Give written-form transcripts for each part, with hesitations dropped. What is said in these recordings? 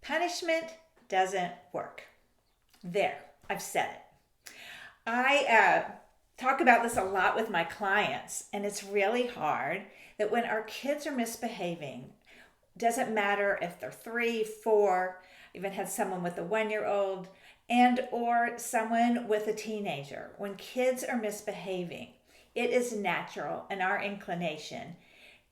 Punishment doesn't work. There, I've said it. I talk about this a lot with my clients, and it's really hard that when our kids are misbehaving, doesn't matter if they're 3, 4, even had someone with a 1-year old and or someone with a teenager. When kids are misbehaving, it is natural and our inclination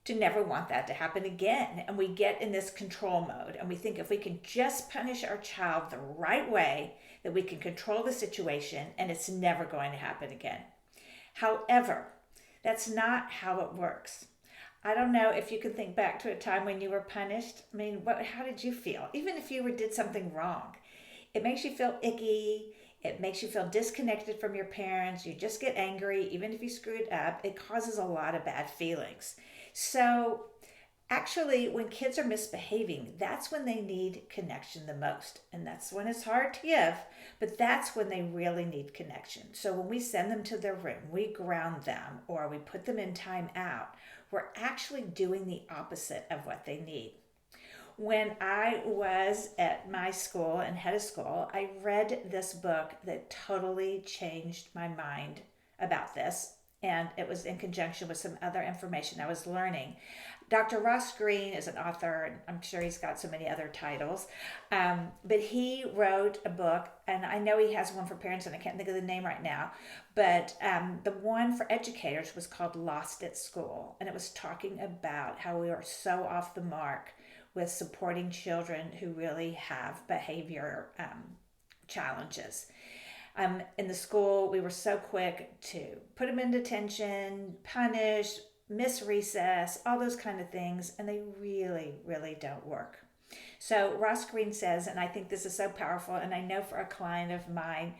to never want that to happen again. And we get in this control mode and we think if we can just punish our child the right way, that we can control the situation and it's never going to happen again. However, that's not how it works. I don't know if you can think back to a time when you were punished. I mean, how did you feel? Even if you did something wrong, it makes you feel icky. It makes you feel disconnected from your parents. You just get angry. Even if you screwed up, it causes a lot of bad feelings. So actually, when kids are misbehaving, that's when they need connection the most. And that's when it's hard to give, but that's when they really need connection. So when we send them to their room, we ground them, or we put them in time out, we're actually doing the opposite of what they need. When I was at my school and head of school, I read this book that totally changed my mind about this. And it was in conjunction with some other information I was learning. Dr. Ross Greene is an author, and I'm sure he's got so many other titles. But he wrote a book, and I know he has one for parents, and I can't think of the name right now. But the one for educators was called Lost at School. And it was talking about how we are so off the mark with supporting children who really have behavior challenges. In the school, we were so quick to put them in detention, punish, miss recess, all those kind of things, and they really, really don't work. So Ross Greene says, and I think this is so powerful, and I know for a client of mine,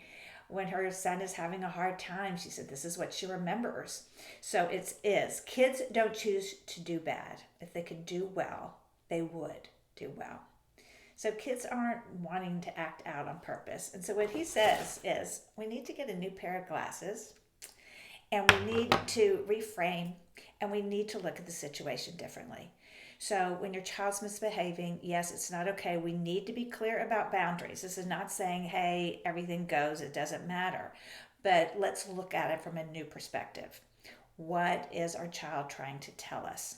when her son is having a hard time, she said this is what she remembers. So it is, kids don't choose to do bad. If they could do well, they would do well. So kids aren't wanting to act out on purpose. And so what he says is we need to get a new pair of glasses, and we need to reframe, and we need to look at the situation differently. So when your child's misbehaving, yes, it's not okay. We need to be clear about boundaries. This is not saying, hey, everything goes, it doesn't matter. But let's look at it from a new perspective. What is our child trying to tell us?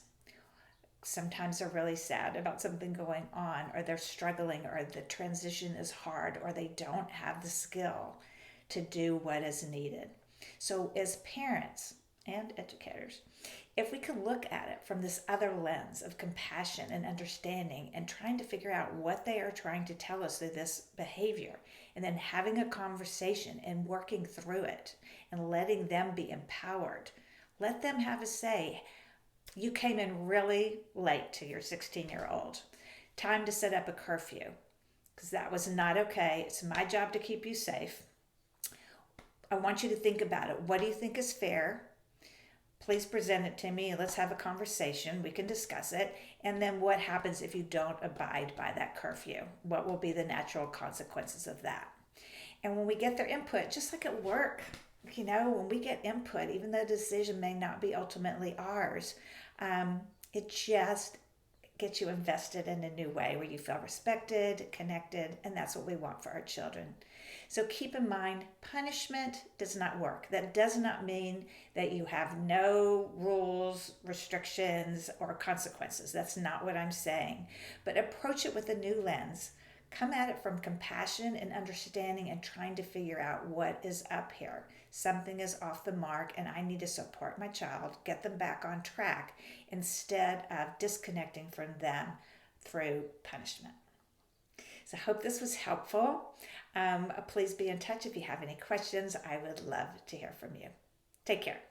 Sometimes they're really sad about something going on, or they're struggling, or the transition is hard, or they don't have the skill to do what is needed. So as parents and educators, if we can look at it from this other lens of compassion and understanding and trying to figure out what they are trying to tell us through this behavior, and then having a conversation and working through it and letting them be empowered, let them have a say. You came in really late to your 16-year-old. Time to set up a curfew, because that was not okay. It's my job to keep you safe. I want you to think about it. What do you think is fair? Please present it to me. Let's have a conversation. We can discuss it. And then what happens if you don't abide by that curfew? What will be the natural consequences of that? And when we get their input, just like at work, when we get input, even though the decision may not be ultimately ours, it just gets you invested in a new way where you feel respected, connected, and that's what we want for our children. So keep in mind, punishment does not work. That does not mean that you have no rules, restrictions, or consequences. That's not what I'm saying. But approach it with a new lens. Come at it from compassion and understanding and trying to figure out what is up here. Something is off the mark and I need to support my child, get them back on track instead of disconnecting from them through punishment. So I hope this was helpful. Please be in touch if you have any questions. I would love to hear from you. Take care.